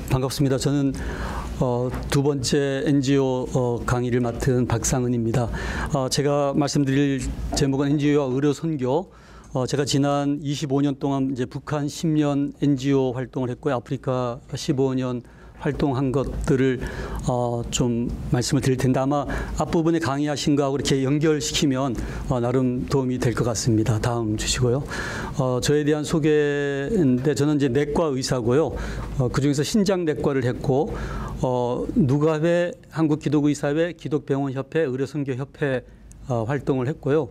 반갑습니다. 저는 두 번째 NGO 강의를 맡은 박상은입니다. 제가 말씀드릴 제목은 NGO와 의료 선교. 제가 지난 25년 동안 이제 북한 10년 NGO 활동을 했고요. 아프리카 15년 활동한 것들을 좀 말씀을 드릴 텐데 아마 앞부분에 강의하신 거하고 이렇게 연결시키면 나름 도움이 될 것 같습니다. 다음 주시고요. 저에 대한 소개인데 저는 이제 내과 의사고요. 그중에서 신장내과를 했고 누가회, 한국기독의사회, 기독병원협회, 의료선교협회 활동을 했고요.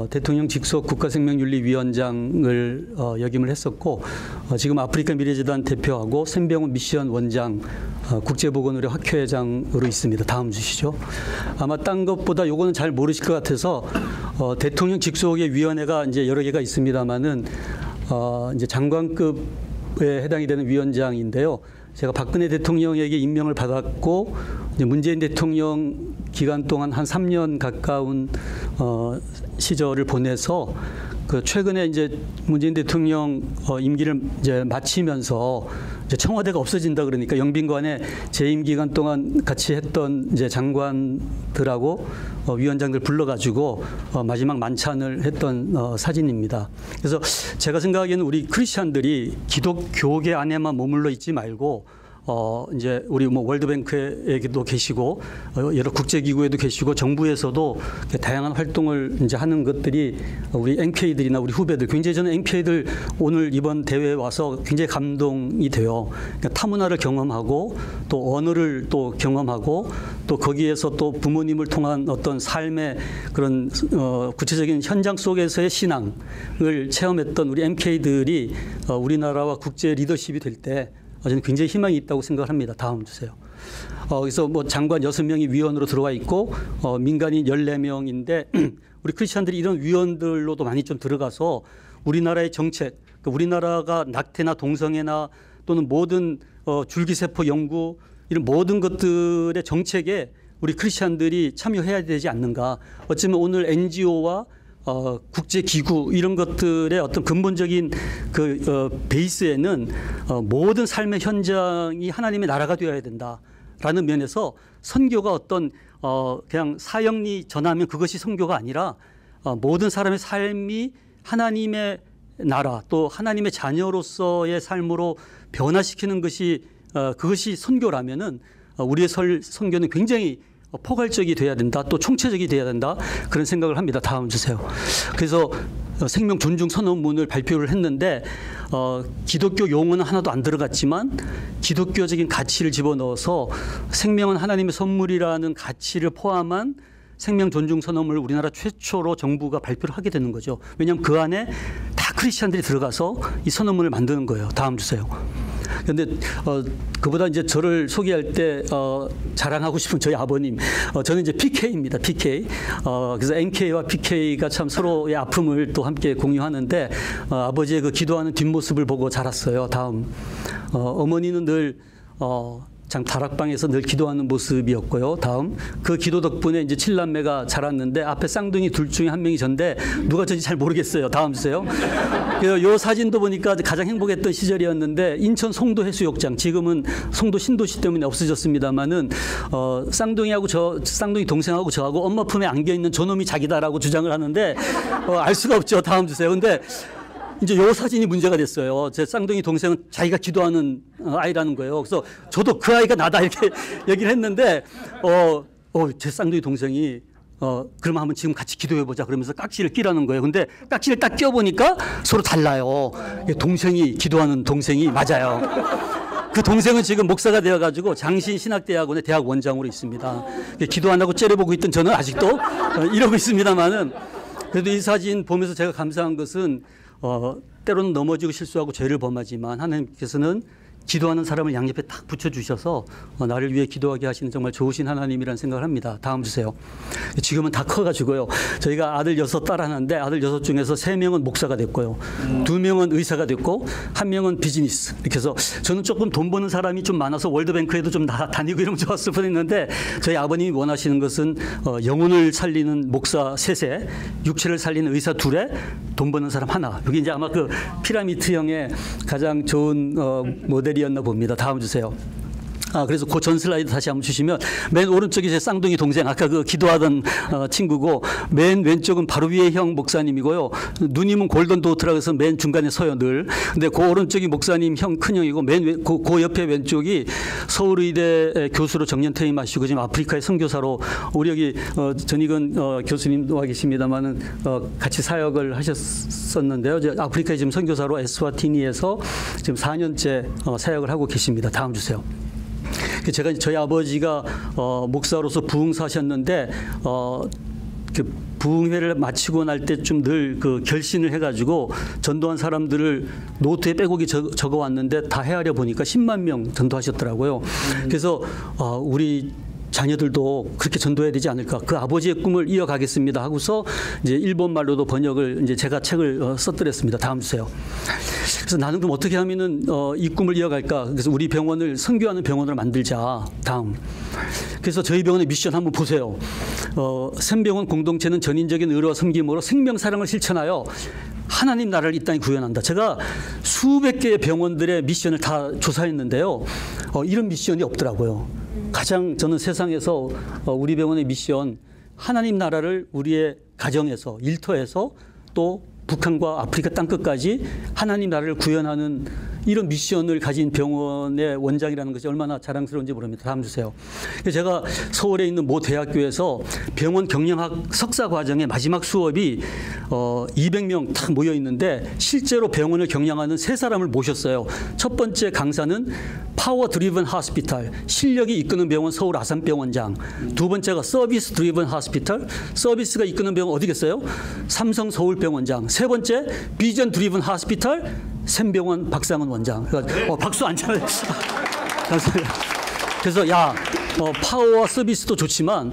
대통령 직속 국가생명윤리위원장을 역임을 했었고 지금 아프리카 미래재단 대표하고 샘병원 미션 원장, 국제보건의료 학회장으로 있습니다. 다음 주시죠. 아마 딴 것보다 요거는 잘 모르실 것 같아서 대통령 직속의 위원회가 이제 여러 개가 있습니다만은 이제 장관급에 해당이 되는 위원장인데요. 제가 박근혜 대통령에게 임명을 받았고 이제 문재인 대통령 기간 동안 한 3년 가까운 시절을 보내서 그 최근에 이제 문재인 대통령 임기를 이제 마치면서 이제 청와대가 없어진다 그러니까 영빈관에 재임 기간 동안 같이 했던 이제 장관들하고 위원장들 불러가지고 마지막 만찬을 했던 사진입니다. 그래서 제가 생각하기에는 우리 크리스찬들이 기독교계 안에만 머물러 있지 말고 이제 우리 뭐 월드뱅크에도 계시고 여러 국제기구에도 계시고 정부에서도 다양한 활동을 이제 하는 것들이 우리 NK들이나 우리 후배들 굉장히 저는 NK들 오늘 이번 대회에 와서 굉장히 감동이 돼요. 그러니까 타문화를 경험하고 또 언어를 또 경험하고 또 거기에서 또 부모님을 통한 어떤 삶의 그런 구체적인 현장 속에서의 신앙을 체험했던 우리 NK들이 우리나라와 국제 리더십이 될 때 저는 굉장히 희망이 있다고 생각을 합니다. 다음 주세요. 그래서 뭐 장관 6명이 위원으로 들어와 있고 민간인 14명인데 우리 크리스찬들이 이런 위원들로도 많이 좀 들어가서 우리나라의 정책, 우리나라가 낙태나 동성애나 또는 모든 줄기세포 연구 이런 모든 것들의 정책에 우리 크리스찬들이 참여해야 되지 않는가. 어쩌면 오늘 NGO와 국제기구 이런 것들의 어떤 근본적인 그 베이스에는 모든 삶의 현장이 하나님의 나라가 되어야 된다라는 면에서 선교가 어떤 그냥 사형리 전하면 그것이 선교가 아니라 모든 사람의 삶이 하나님의 나라 또 하나님의 자녀로서의 삶으로 변화시키는 것이 그것이 선교라면은 우리의 선교는 굉장히 포괄적이 돼야 된다. 또 총체적이 돼야 된다. 그런 생각을 합니다. 다음 주세요. 그래서 생명 존중 선언문을 발표를 했는데 기독교 용어는 하나도 안 들어갔지만 기독교적인 가치를 집어넣어서 생명은 하나님의 선물이라는 가치를 포함한 생명 존중 선언문을 우리나라 최초로 정부가 발표를 하게 되는 거죠. 왜냐하면 그 안에 다 크리스찬들이 들어가서 이 선언문을 만드는 거예요. 다음 주세요. 그런데 그보다 이제 저를 소개할 때 자랑하고 싶은 저희 아버님, 저는 이제 PK입니다. PK. 그래서 NK와 PK가 참 서로의 아픔을 또 함께 공유하는데 아버지의 그 기도하는 뒷모습을 보고 자랐어요. 다음. 어머니는 늘 다락방에서 늘 기도하는 모습이었고요. 다음. 그 기도 덕분에 이제 7남매가 자랐는데 앞에 쌍둥이 둘 중에 한 명이 전데 누가 전지 잘 모르겠어요. 다음 주세요. 이 사진도 보니까 가장 행복했던 시절이었는데 인천 송도 해수욕장 지금은 송도 신도시 때문에 없어졌습니다만은 쌍둥이하고 쌍둥이 동생하고 저하고 엄마 품에 안겨 있는 저놈이 자기다라고 주장을 하는데 알 수가 없죠. 다음 주세요. 근데 이제 요 사진이 문제가 됐어요. 제 쌍둥이 동생은 자기가 기도하는 아이라는 거예요. 그래서 저도 그 아이가 나다 이렇게 얘기를 했는데 제 쌍둥이 동생이 그러면 한번 지금 같이 기도해보자 그러면서 깍지를 끼라는 거예요. 근데 깍지를 딱 껴보니까 서로 달라요. 동생이 기도하는 동생이 맞아요. 그 동생은 지금 목사가 되어가지고 장신신학대학원의 대학 원장으로 있습니다. 기도 안 하고 째려보고 있던 저는 아직도 이러고 있습니다만은 그래도 이 사진 보면서 제가 감사한 것은 때로는 넘어지고 실수하고 죄를 범하지만 하나님께서는 기도하는 사람을 양옆에 딱 붙여주셔서 나를 위해 기도하게 하시는 정말 좋으신 하나님이라는 생각을 합니다. 다음 주세요. 지금은 다 커가지고요. 저희가 아들 6, 딸 하나인데 아들 6 중에서 3명은 목사가 됐고요. 2명은 의사가 됐고 1명은 비즈니스. 이렇게 해서 저는 조금 돈 버는 사람이 좀 많아서 월드뱅크에도 좀 다니고 이러면 좋았을 뻔했는데 저희 아버님이 원하시는 것은 영혼을 살리는 목사 3세, 육체를 살리는 의사 2에 돈 버는 사람 1. 여기 이제 아마 그 피라미드형의 가장 좋은 모델 메리였나 봅니다. 다음 주세요. 그래서 그 전 슬라이드 다시 한번 주시면 맨 오른쪽이 제 쌍둥이 동생 아까 그 기도하던 친구고 맨 왼쪽은 바로 위에 형 목사님이고요. 누님은 골든 도트라고 해서 맨 중간에 서요 늘. 근데 그 오른쪽이 목사님 형 큰형이고 그 옆에 왼쪽이 서울의대 교수로 정년 퇴임하시고 지금 아프리카의 선교사로 우리 여기 전익은 교수님도 와 계십니다만은 같이 사역을 하셨었는데요. 아프리카에 지금 선교사로 에스와티니에서 지금 4년째 사역을 하고 계십니다. 다음 주세요. 제가 저희 아버지가 목사로서 부흥사셨는데 그 부흥회를 마치고 날 때쯤 늘 그 결신을 해가지고 전도한 사람들을 노트에 빼곡히 적어왔는데 다 헤아려 보니까 10만 명 전도하셨더라고요. 그래서 우리 자녀들도 그렇게 전도해야 되지 않을까. 그 아버지의 꿈을 이어가겠습니다 하고서 이제 일본 말로도 번역을 이제 제가 책을 써드렸습니다. 다음 주세요. 그래서 나는 그럼 어떻게 하면은 이 꿈을 이어갈까. 그래서 우리 병원을 선교하는 병원으로 만들자. 다음. 그래서 저희 병원의 미션 한번 보세요. 샘병원 공동체는 전인적인 의료와 섬김으로 생명 사랑을 실천하여 하나님 나라를 이 땅에 구현한다. 제가 수백 개의 병원들의 미션을 다 조사했는데요. 이런 미션이 없더라고요. 가장 저는 세상에서 우리 병원의 미션 하나님 나라를 우리의 가정에서 일터에서 또 북한과 아프리카 땅끝까지 하나님 나라를 구현하는 이런 미션을 가진 병원의 원장이라는 것이 얼마나 자랑스러운지 모릅니다. 다음 주세요. 제가 서울에 있는 모 대학교에서 병원 경영학 석사 과정의 마지막 수업이 200명 딱 모여 있는데 실제로 병원을 경영하는 세 사람을 모셨어요. 첫 번째 강사는 파워 드리븐 하스피탈, 실력이 이끄는 병원 서울 아산병원장. 두 번째가 서비스 드리븐 하스피탈, 서비스가 이끄는 병원 어디겠어요? 삼성 서울병원장. 세 번째 비전 드리븐 하스피탈, 샘병원 박상은 원장. 박수 안 쳐요. 그래서 파워와 서비스도 좋지만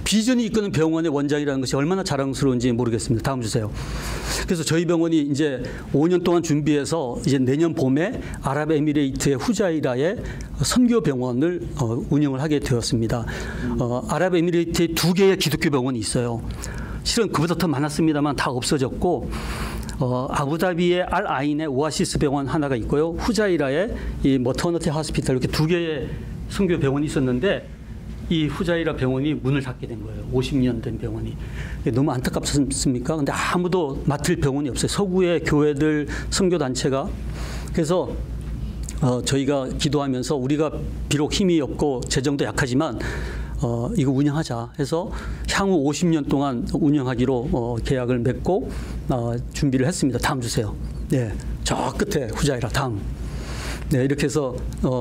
비전이 이끄는 병원의 원장이라는 것이 얼마나 자랑스러운지 모르겠습니다. 다음 주세요. 그래서 저희 병원이 이제 5년 동안 준비해서 이제 내년 봄에 아랍에미레이트의 후자이라에 선교 병원을 운영을 하게 되었습니다. 아랍에미레이트에 2개의 기독교 병원이 있어요. 실은 그보다 더 많았습니다만 다 없어졌고 아부다비의 알 아인의 오아시스 병원 하나가 있고요. 후자이라의 이 머터너티 하스피탈 이렇게 2개의 선교 병원이 있었는데 이 후자이라 병원이 문을 닫게 된 거예요. 50년 된 병원이. 너무 안타깝지 않습니까? 근데 아무도 맡을 병원이 없어요. 서구의 교회들, 선교단체가. 그래서 저희가 기도하면서 우리가 비록 힘이 없고 재정도 약하지만 이거 운영하자 해서 향후 50년 동안 운영하기로 계약을 맺고 준비를 했습니다. 다음 주세요. 네, 저 끝에 후자이라 다음. 네, 이렇게 해서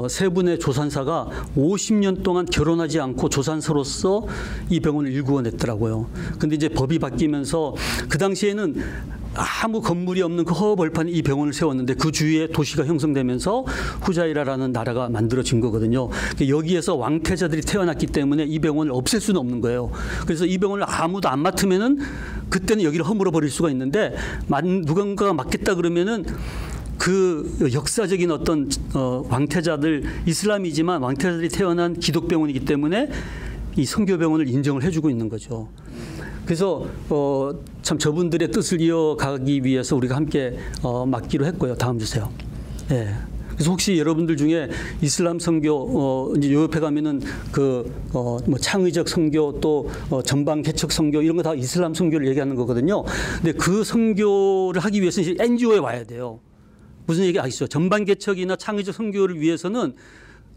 세 분의 조산사가 50년 동안 결혼하지 않고 조산사로서 이 병원을 일구어냈더라고요. 근데 이제 법이 바뀌면서 그 당시에는 아무 건물이 없는 그 허벌판에 이 병원을 세웠는데 그 주위에 도시가 형성되면서 후자이라라는 나라가 만들어진 거거든요. 여기에서 왕태자들이 태어났기 때문에 이 병원을 없앨 수는 없는 거예요. 그래서 이 병원을 아무도 안 맡으면은 그때는 여기를 허물어 버릴 수가 있는데 누군가가 맡겠다 그러면은 그 역사적인 어떤 왕태자들 이슬람이지만 왕태자들이 태어난 기독병원이기 때문에 이 선교병원을 인정을 해주고 있는 거죠. 그래서 참 저분들의 뜻을 이어가기 위해서 우리가 함께 맡기로 했고요. 다음 주세요. 네. 그래서 혹시 여러분들 중에 이슬람 선교 이제 요 옆에 가면은 뭐 창의적 선교 또 전방 개척 선교 이런 거 다 이슬람 선교를 얘기하는 거거든요. 근데 그 선교를 하기 위해서 이제 NGO에 와야 돼요. 무슨 얘기 아시죠? 전방 개척이나 창의적 선교를 위해서는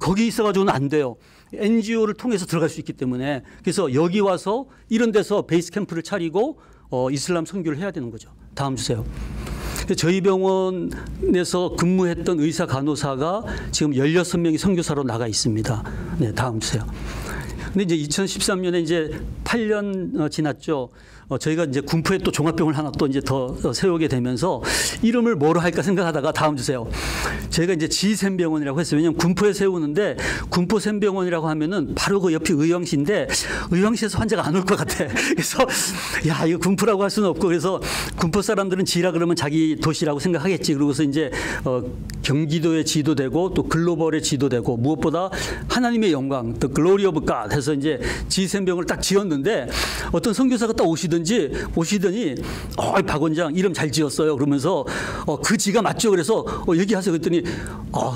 거기 있어가지고는 안 돼요. NGO를 통해서 들어갈 수 있기 때문에. 그래서 여기 와서 이런 데서 베이스 캠프를 차리고 이슬람 선교를 해야 되는 거죠. 다음 주세요. 저희 병원에서 근무했던 의사 간호사가 지금 16명이 선교사로 나가 있습니다. 네, 다음 주세요. 근데 이제 2013년에 이제 8년 지났죠. 저희가 이제 군포에 또 종합병원을 하나 또 이제 더 세우게 되면서 이름을 뭐로 할까 생각하다가 다음 주세요. 저희가 이제 지샘병원이라고 했어요. 왜냐하면 군포에 세우는데 군포샘병원이라고 하면은 바로 그 옆이 의왕시인데 의왕시에서 환자가 안 올 것 같아. 그래서 이거 군포라고 할 수는 없고 그래서 군포 사람들은 지라 그러면 자기 도시라고 생각하겠지. 그러고서 이제 경기도의 지도 되고 또 글로벌의 지도 되고 무엇보다 하나님의 영광, the glory of God 해서 이제 G3병을 딱 지었는데 어떤 선교사가 딱 오시더니 박 원장 이름 잘 지었어요. 그러면서 그 G가 맞죠? 그래서 얘기하세요. 그랬더니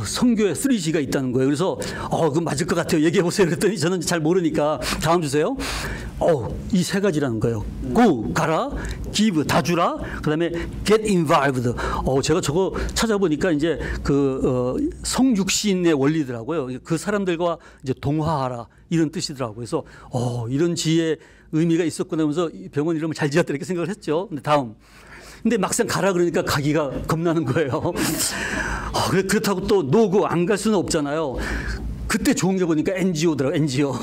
선교에 3G가 있다는 거예요. 그래서 그거 맞을 것 같아요. 얘기해 보세요. 그랬더니 저는 잘 모르니까 다음 주세요. 이 세 가지라는 거예요. Go, 가라, give, 다 주라, 그다음에 get involved. 제가 저거 찾아보니까 이제 그 성육신의 원리더라고요. 그 사람들과 이제 동화하라 이런 뜻이더라고요. 그래서 이런 지혜의 의미가 있었구나 하면서 병원 이름을 잘 지었다 이렇게 생각을 했죠. 근데 다음. 근데 막상 가라 그러니까 가기가 겁나는 거예요. 그렇다고 또 노고 안 갈 수는 없잖아요. 그때 좋은 게 보니까 NGO더라고요. NGO.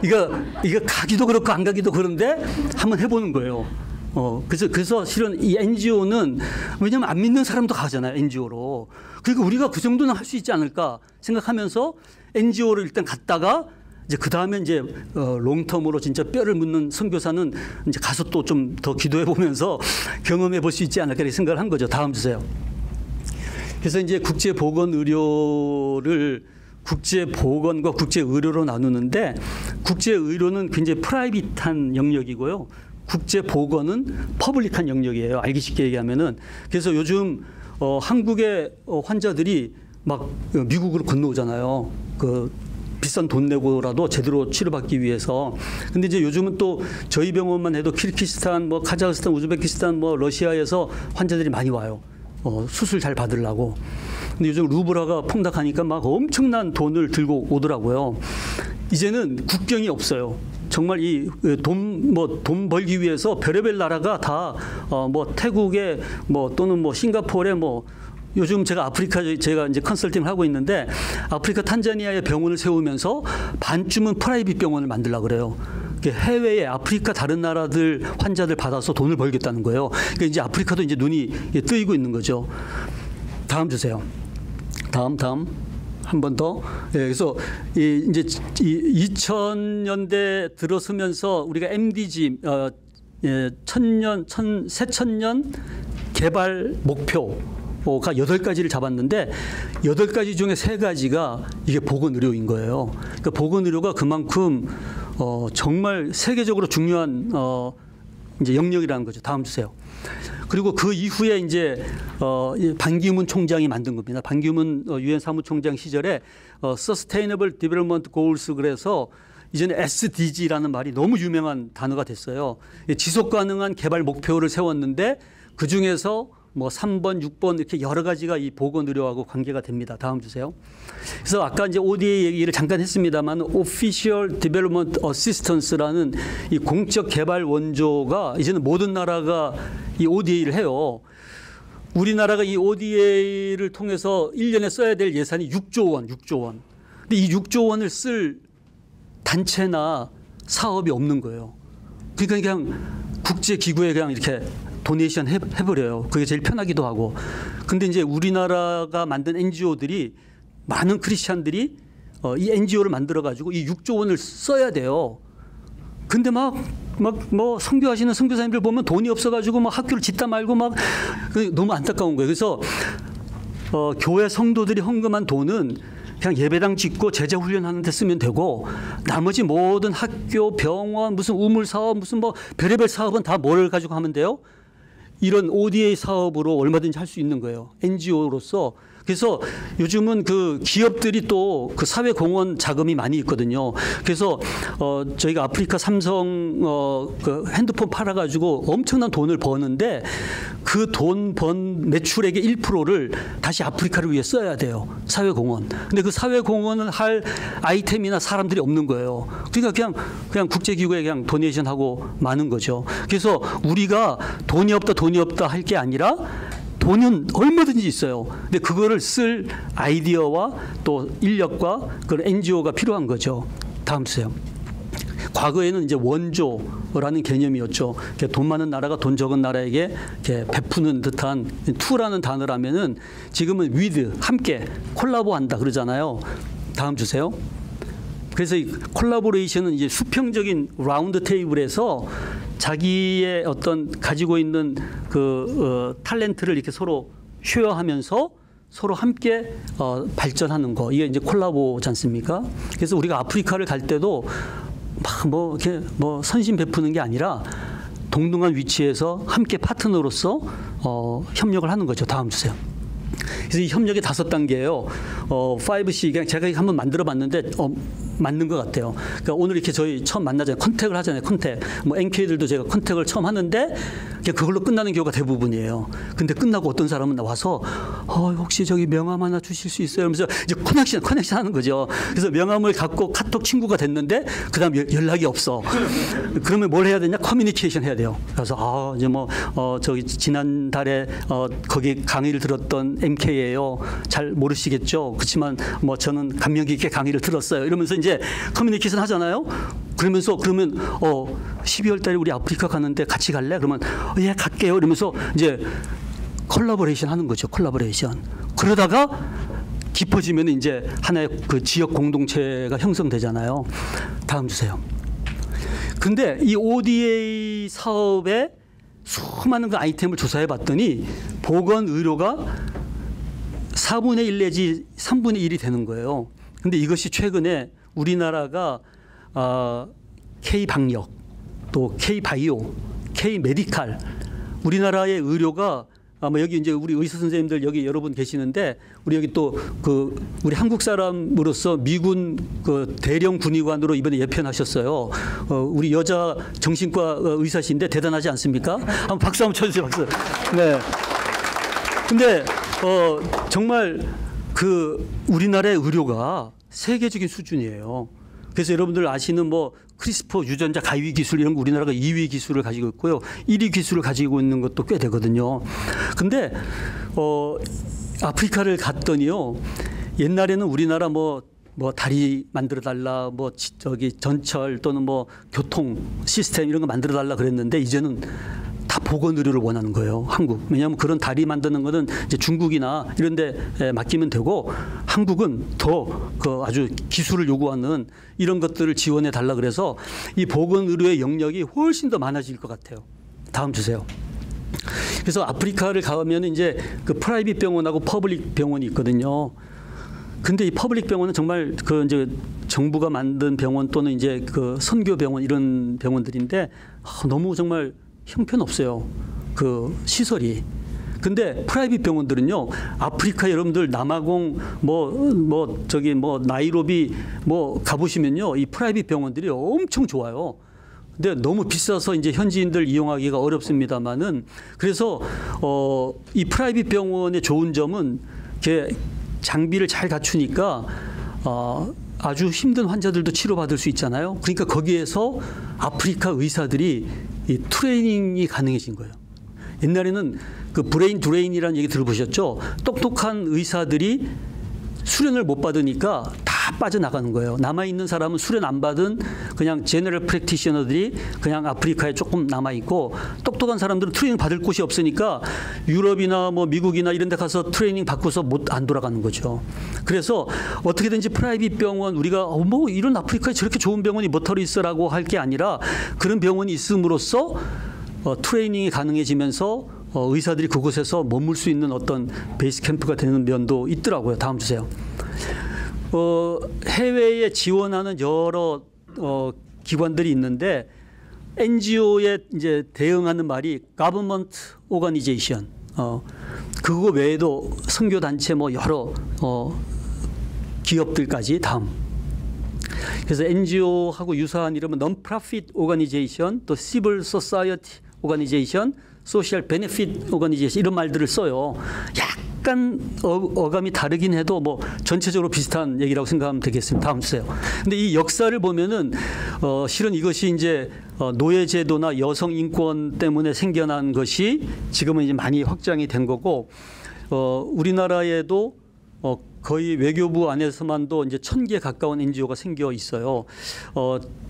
이거 가기도 그렇고 안 가기도 그런데 한번 해보는 거예요. 그래서 실은 이 NGO는 왜냐하면 안 믿는 사람도 가잖아요. NGO로. 그러니까 우리가 그 정도는 할 수 있지 않을까 생각하면서 NGO를 일단 갔다가 이제 그 다음에 이제 롱텀으로 진짜 뼈를 묻는 선교사는 이제 가서 또 좀 더 기도해 보면서 경험해 볼 수 있지 않을까 이렇게 생각을 한 거죠. 다음 주세요. 그래서 이제 국제보건과 국제의료로 나누는데 국제의료는 굉장히 프라이빗한 영역이고요. 국제보건은 퍼블릭한 영역이에요. 알기 쉽게 얘기하면은. 그래서 요즘 한국의 환자들이 막 미국으로 건너오잖아요. 그 비싼 돈 내고라도 제대로 치료받기 위해서. 근데 이제 요즘은 또 저희 병원만 해도 키르기스탄, 뭐 카자흐스탄, 우즈베키스탄, 뭐 러시아에서 환자들이 많이 와요. 수술 잘 받으려고. 근데 요즘 루블화가 폭락하니까 막 엄청난 돈을 들고 오더라고요. 이제는 국경이 없어요. 정말 이 돈 벌기 위해서 별의별 나라가 다 뭐 태국에 뭐 또는 뭐 싱가포르에 뭐 요즘 제가 제가 이제 컨설팅을 하고 있는데 아프리카 탄자니아에 병원을 세우면서 반쯤은 프라이빗 병원을 만들려고 그래요. 해외에 아프리카 다른 나라들 환자들 받아서 돈을 벌겠다는 거예요. 그러니까 이제 아프리카도 이제 눈이 뜨이고 있는 거죠. 다음 주세요. 다음 한 번 더. 그래서 이제 2000년대 들어서면서 우리가 MDG 새천년 개발 목표가 8가지를 잡았는데 8가지 중에 3가지가 이게 보건의료인 거예요. 그러니까 보건의료가 그만큼 정말 세계적으로 중요한 이제 영역이라는 거죠. 다음 주세요. 그리고 그 이후에 이제 반기문 총장이 만든 겁니다. 반기문 유엔 사무총장 시절에 Sustainable Development Goals 그래서 이제는 SDG라는 말이 너무 유명한 단어가 됐어요. 지속 가능한 개발 목표를 세웠는데 그 중에서 뭐 3번, 6번 이렇게 여러 가지가 이 보건의료하고 관계가 됩니다. 다음 주세요. 그래서 아까 이제 ODA 얘기를 잠깐 했습니다만 Official Development Assistance라는 이 공적 개발 원조가 이제는 모든 나라가 이 ODA를 해요. 우리나라가 이 ODA를 통해서 1년에 써야 될 예산이 6조 원. 근데 이 6조 원을 쓸 단체나 사업이 없는 거예요. 그러니까 그냥 국제기구에 그냥 이렇게 도네이션 해버려요. 그게 제일 편하기도 하고. 근데 이제 우리나라가 만든 NGO들이 많은 크리스찬들이 이 NGO를 만들어가지고 이 6조 원을 써야 돼요. 근데 뭐 선교하시는 선교사님들 보면 돈이 없어가지고 막 학교를 짓다 말고 막 너무 안타까운 거예요. 그래서 교회 성도들이 헌금한 돈은 그냥 예배당 짓고 제자 훈련하는 데 쓰면 되고 나머지 모든 학교, 병원, 무슨 우물 사업, 무슨 뭐 별의별 사업은 다 뭘 가지고 하면 돼요? 이런 ODA 사업으로 얼마든지 할 수 있는 거예요. NGO로서. 그래서 요즘은 그 기업들이 또 그 사회공헌 자금이 많이 있거든요. 그래서 저희가 아프리카 삼성 그 핸드폰 팔아가지고 엄청난 돈을 버는데 그 돈 번 매출액의 1%를 다시 아프리카를 위해 써야 돼요. 사회공헌. 근데 그 사회공헌을 할 아이템이나 사람들이 없는 거예요. 그러니까 그냥 국제기구에 그냥 도네이션하고 마는 거죠. 그래서 우리가 돈이 없다 할 게 아니라 돈은 얼마든지 있어요. 근데 그거를 쓸 아이디어와 또 인력과 그런 NGO가 필요한 거죠. 다음 주세요. 과거에는 이제 원조라는 개념이었죠. 돈 많은 나라가 돈 적은 나라에게 이렇게 베푸는 듯한 투라는 단어라면은 지금은 with 함께 콜라보한다 그러잖아요. 다음 주세요. 그래서 이 콜라보레이션은 이제 수평적인 라운드 테이블에서 자기의 어떤 가지고 있는 그 탤런트를 이렇게 서로 쉐어하면서 서로 함께 발전하는 거, 이게 이제 콜라보지 않습니까? 그래서 우리가 아프리카를 갈 때도 막 뭐 이렇게 뭐 선심 베푸는 게 아니라 동등한 위치에서 함께 파트너로서 협력을 하는 거죠. 다음 주세요. 그래서 이 협력의 5단계예요. 5C 그냥 제가 한번 만들어봤는데 맞는 것 같아요. 그러니까 오늘 이렇게 저희 처음 만나잖아요. 컨택을 하잖아요. 컨택. 뭐 NK들도 제가 컨택을 처음 하는데 그냥 그걸로 끝나는 경우가 대부분이에요. 근데 끝나고 어떤 사람은 나와서 혹시 저기 명함 하나 주실 수 있어요? 이러면서 이제 커넥션 하는 거죠. 그래서 명함을 갖고 카톡 친구가 됐는데 그다음 연락이 없어. 그러면 뭘 해야 되냐? 커뮤니케이션 해야 돼요. 그래서 이제 뭐 저기 지난달에 거기 강의를 들었던 MK예요. 잘 모르시겠죠? 그렇지만 뭐 저는 감명 깊게 강의를 들었어요. 이러면서 이제 커뮤니케이션 하잖아요. 그러면 12월 달에 우리 아프리카 가는데 같이 갈래? 그러면 예, 갈게요. 이러면서 이제 콜라보레이션 하는 거죠. 콜라보레이션. 그러다가 깊어지면 이제 하나의 그 지역 공동체가 형성되잖아요. 다음 주세요. 근데 이 ODA 사업의 수많은 그 아이템을 조사해 봤더니 보건 의료가 4분의 1 내지 3분의 1이 되는 거예요. 근데 이것이 최근에 우리나라가 K-방역, 또 K-바이오, K-메디칼, 우리나라의 의료가 아마 여기 이제 우리 의사 선생님들 여기 여러분 계시는데 우리 여기 또 우리 한국 사람으로서 미군 그 대령 군의관으로 이번에 예편하셨어요. 우리 여자 정신과 의사신데 대단하지 않습니까? 한번 박수 한번 쳐주세요. 박수. 네. 근데 정말 그 우리나라의 의료가 세계적인 수준이에요. 그래서 여러분들 아시는 뭐 크리스퍼 유전자 가위 기술 이런 거 우리나라가 2위 기술을 가지고 있고요. 1위 기술을 가지고 있는 것도 꽤 되거든요. 근데 아프리카를 갔더니요. 옛날에는 우리나라 뭐 다리 만들어 달라, 뭐 저기 전철 또는 뭐 교통 시스템 이런 거 만들어 달라 그랬는데 이제는 다 보건 의료를 원하는 거예요. 한국. 왜냐하면 그런 다리 만드는 거는 이제 중국이나 이런 데 맡기면 되고 한국은 더 그 아주 기술을 요구하는 이런 것들을 지원해 달라 그래서 이 보건 의료의 영역이 훨씬 더 많아질 것 같아요. 다음 주세요. 그래서 아프리카를 가면 이제 그 프라이빗 병원하고 퍼블릭 병원이 있거든요. 근데 이 퍼블릭 병원은 정말 그 이제 정부가 만든 병원 또는 이제 그 선교 병원 이런 병원들인데 너무 정말 형편없어요. 그 시설이. 근데 프라이빗 병원들은요. 아프리카 여러분들 남아공 저기 나이로비 가보시면요. 이 프라이빗 병원들이 엄청 좋아요. 근데 너무 비싸서 이제 현지인들 이용하기가 어렵습니다만은 그래서 이 프라이빗 병원의 좋은 점은 이렇게 장비를 잘 갖추니까 아주 힘든 환자들도 치료받을 수 있잖아요. 그러니까 거기에서 아프리카 의사들이 이 트레이닝이 가능해진 거예요. 옛날에는 그 브레인 드레인이라는 얘기 들어보셨죠? 똑똑한 의사들이 수련을 못 받으니까 다 빠져나가는 거예요. 남아있는 사람은 수련 안 받은 그냥 제너럴 프랙티셔너들이 그냥 아프리카에 조금 남아있고 똑똑한 사람들은 트레이닝 받을 곳이 없으니까 유럽이나 뭐 미국이나 이런 데 가서 트레이닝 받고서 안 돌아가는 거죠. 그래서 어떻게든지 프라이빗 병원 우리가 뭐 이런 아프리카에 저렇게 좋은 병원이 뭐털이 있어라고 할 게 아니라 그런 병원이 있음으로써 트레이닝이 가능해지면서 의사들이 그곳에서 머물 수 있는 어떤 베이스 캠프가 되는 면도 있더라고요. 다음 주세요. 해외에 지원하는 여러 기관들이 있는데 NGO에 이제 대응하는 말이 Government Organization. 그거 외에도 선교 단체 뭐 여러 기업들까지 다음. 그래서 NGO하고 유사한 이름은 Non-Profit Organization, 또 Civil Society Organization, Social Benefit Organization 이런 말들을 써요. 약간 어감이 다르긴 해도 뭐 전체적으로 비슷한 얘기라고 생각하면 되겠습니다. 다음 주세요. 근데 이 역사를 보면은 실은 이것이 이제 노예 제도나 여성 인권 때문에 생겨난 것이 지금은 이제 많이 확장이 된 거고 우리나라에도 거의 외교부 안에서만도 이제 1000개 가까운 NGO가 생겨 있어요.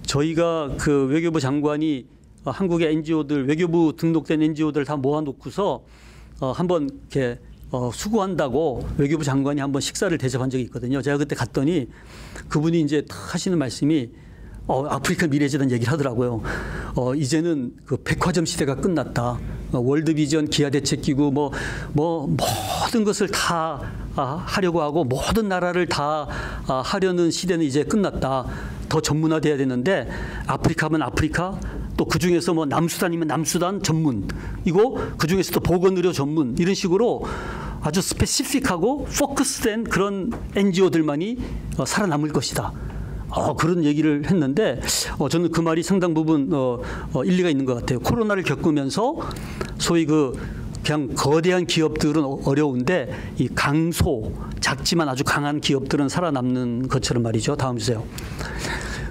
저희가 그 외교부 장관이 한국의 NGO들 외교부 등록된 NGO들 다 모아놓고서 한번 이렇게 수고한다고 외교부 장관이 한번 식사를 대접한 적이 있거든요. 제가 그때 갔더니 그분이 이제 딱 하시는 말씀이 아프리카 미래재단 얘기를 하더라고요. 이제는 그 백화점 시대가 끝났다. 월드비전 기아대책기구 뭐 모든 것을 다 하려고 하고 모든 나라를 다 하려는 시대는 이제 끝났다. 더 전문화돼야 되는데 아프리카면 아프리카 또 그중에서 뭐 남수단이면 남수단 전문 이고 그중에서도 보건의료 전문 이런 식으로 아주 스페시픽하고 포커스된 그런 NGO들만이 살아남을 것이다. 그런 얘기를 했는데 저는 그 말이 상당 부분 일리가 있는 것 같아요. 코로나를 겪으면서 소위 그냥 거대한 기업들은 어려운데 이 강소 작지만 아주 강한 기업들은 살아남는 것처럼 말이죠. 다음 주세요.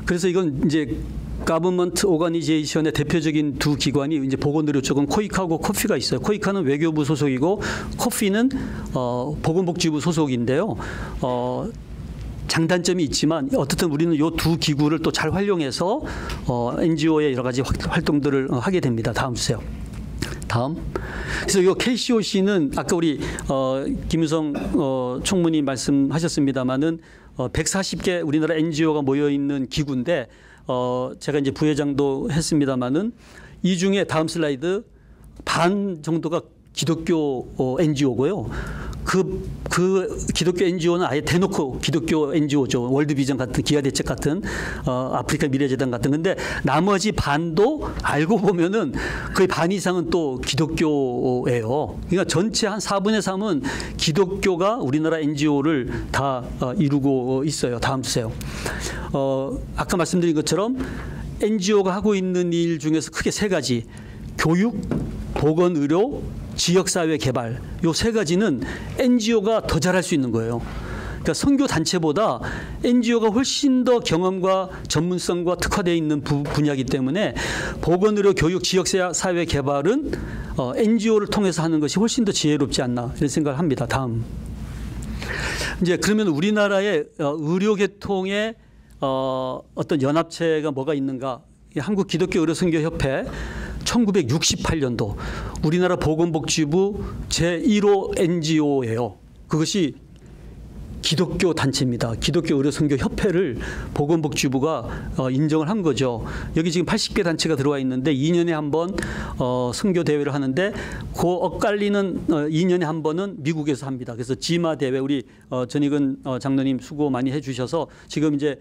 그래서 이건 이제 가버먼트 오가니제이션의 대표적인 두 기관이 이제 보건의료 쪽은 코이카하고 코피가 있어요. 코이카는 외교부 소속이고 코피는 보건복지부 소속인데요. 장단점이 있지만 어쨌든 우리는 이 두 기구를 또 잘 활용해서 NGO의 여러 가지 활동들을 하게 됩니다. 다음 주세요. 다음. 그래서 이 KCOC는 아까 우리 김유성 총무님 말씀하셨습니다마는 140개 우리나라 NGO가 모여 있는 기구인데 제가 이제 부회장도 했습니다마는 이 중에 다음 슬라이드 반 정도가 기독교 NGO고요. 그 기독교 NGO는 아예 대놓고 기독교 NGO죠. 월드비전 같은 기아대책 같은 아프리카 미래재단 같은. 근데 나머지 반도 알고 보면은 거의 반 이상은 또 기독교예요. 그러니까 전체 한 4분의 3은 기독교가 우리나라 NGO를 다 이루고 있어요. 다음 주세요. 아까 말씀드린 것처럼 NGO가 하고 있는 일 중에서 크게 세 가지. 교육, 보건의료, 지역사회 개발 요 세 가지는 NGO가 더 잘할 수 있는 거예요. 그러니까 선교 단체보다 NGO가 훨씬 더 경험과 전문성과 특화되어 있는 분야이기 때문에 보건의료, 교육, 지역사회 개발은 NGO를 통해서 하는 것이 훨씬 더 지혜롭지 않나 이런 생각을 합니다. 다음. 이제 그러면 우리나라의 의료계통의 어떤 연합체가 뭐가 있는가? 한국기독교의료선교협회 1968년도 우리나라 보건복지부 제1호 NGO예요. 그것이 기독교 단체입니다. 기독교의료선교협회를 보건복지부가 인정을 한 거죠. 여기 지금 80개 단체가 들어와 있는데 2년에 한 번 선교 대회를 하는데 그 엇갈리는 2년에 한 번은 미국에서 합니다. 그래서 지마 대회 우리 전익은 장로님 수고 많이 해주셔서 지금 이제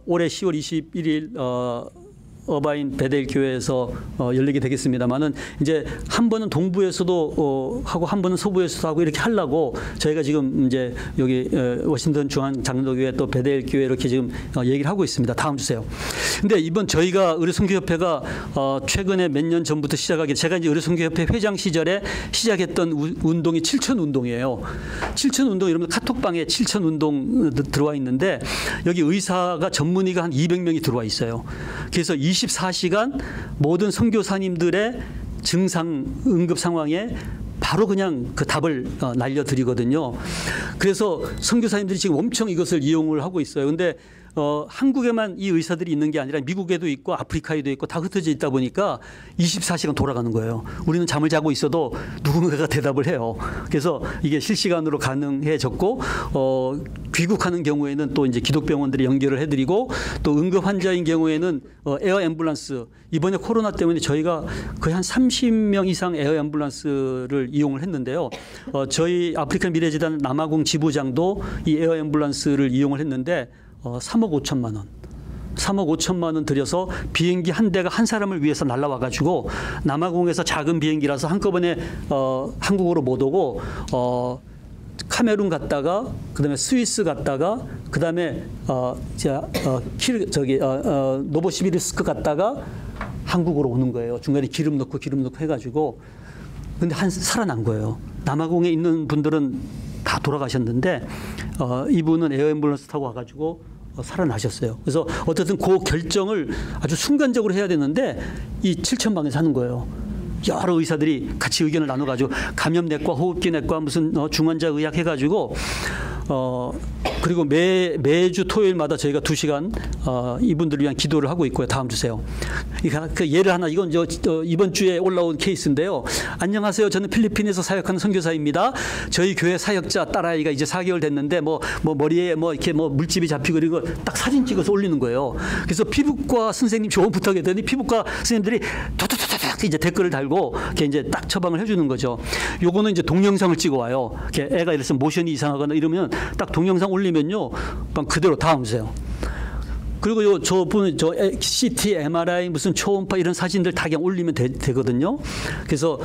올해 10월 21일 어바인 베델 교회에서 열리게 되겠습니다만은 이제 한 번은 동부에서도 하고 한 번은 서부에서도 하고 이렇게 하려고 저희가 지금 이제 여기 워싱턴 중앙 장로교회 또 베델 교회 이렇게 지금 얘기를 하고 있습니다. 다음 주세요. 근데 이번 저희가 의료선교협회가 최근에 몇 년 전부터 시작하게 제가 이제 의료선교협회 회장 시절에 시작했던 운동이 7천 운동이에요. 7천 운동 여러분 카톡방에 7천 운동 들어와 있는데 여기 의사가 전문의가 한 200명이 들어와 있어요. 그래서 24시간 모든 선교사님들의 증상 응급 상황에 바로 그냥 그 답을 날려드리거든요. 그래서 선교사님들이 지금 엄청 이것을 이용을 하고 있어요. 근데 한국에만 이 의사들이 있는 게 아니라 미국에도 있고 아프리카에도 있고 다 흩어져 있다 보니까 24시간 돌아가는 거예요. 우리는 잠을 자고 있어도 누군가가 대답을 해요. 그래서 이게 실시간으로 가능해졌고 귀국하는 경우에는 또 이제 기독병원들이 연결을 해드리고 또 응급 환자인 경우에는 에어 앰뷸런스 이번에 코로나 때문에 저희가 거의 한 30명 이상 에어 앰뷸런스를 이용을 했는데요. 저희 아프리카 미래재단 남아공 지부장도 이 에어 앰뷸런스를 이용을 했는데 3억 5천만 원. 3억 5천만 원 들여서 비행기 한 대가 한 사람을 위해서 날라와 가지고 남아공에서 작은 비행기라서 한꺼번에 한국으로 못 오고 카메룬 갔다가 그다음에 스위스 갔다가 그다음에 노보시비르스크 갔다가 한국으로 오는 거예요. 중간에 기름 넣고 해가지고 근데 살아난 거예요. 남아공에 있는 분들은 다 돌아가셨는데 이분은 에어 앰뷸런스 타고 와가지고 살아나셨어요. 그래서 어쨌든 그 결정을 아주 순간적으로 해야 되는데 이 7천방에서 하는 거예요. 여러 의사들이 같이 의견을 나눠가지고 감염내과, 호흡기내과, 무슨 중환자 의학 해가지고 그리고 매주 토요일마다 저희가 2시간 이분들을 위한 기도를 하고 있고요. 다음 주세요. 그 예를 하나 이건 이번 주에 올라온 케이스인데요. 안녕하세요. 저는 필리핀에서 사역하는 선교사입니다. 저희 교회 사역자 딸아이가 이제 4개월 됐는데 뭐 머리에 이렇게 물집이 잡히고 그리고 딱 사진 찍어서 올리는 거예요. 그래서 피부과 선생님 조언 부탁했더니 피부과 선생님들이 도도도도도 딱 이제 댓글을 달고 이렇게 이제 딱 처방을 해주는 거죠. 요거는 이제 동영상을 찍어 와요. 이렇게 애가 이래서 모션이 이상하거나 이러면 딱 동영상 올리면요, 그대로 다음 주세요. 그리고 저분 CT, MRI, 무슨 초음파 이런 사진들 다 그냥 올리면 되거든요. 그래서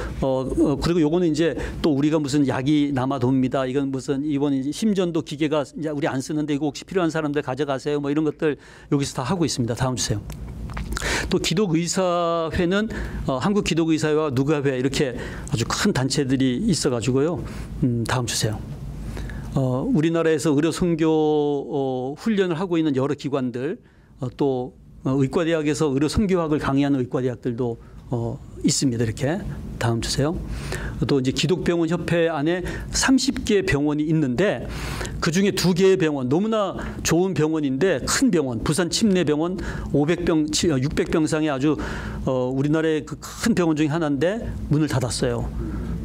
그리고 요거는 이제 또 우리가 무슨 약이 남아돕니다. 이건 무슨 이번 심전도 기계가 이제 우리 안 쓰는데 이거 혹시 필요한 사람들 가져가세요. 뭐 이런 것들 여기서 다 하고 있습니다. 다음 주세요. 또 기독의사회는 한국 기독의사회와 누가회 이렇게 아주 큰 단체들이 있어가지고요. 다음 주세요. 우리나라에서 의료 선교 훈련을 하고 있는 여러 기관들, 또 의과대학에서 의료 선교학을 강의하는 의과대학들도 있습니다. 이렇게 다음 주세요. 또 이제 기독병원 협회 안에 30개 병원이 있는데 그 중에 2개의 병원, 너무나 좋은 병원인데 큰 병원, 부산 침례병원 600병상의 아주 우리나라의 그 큰 병원 중에 하나인데 문을 닫았어요.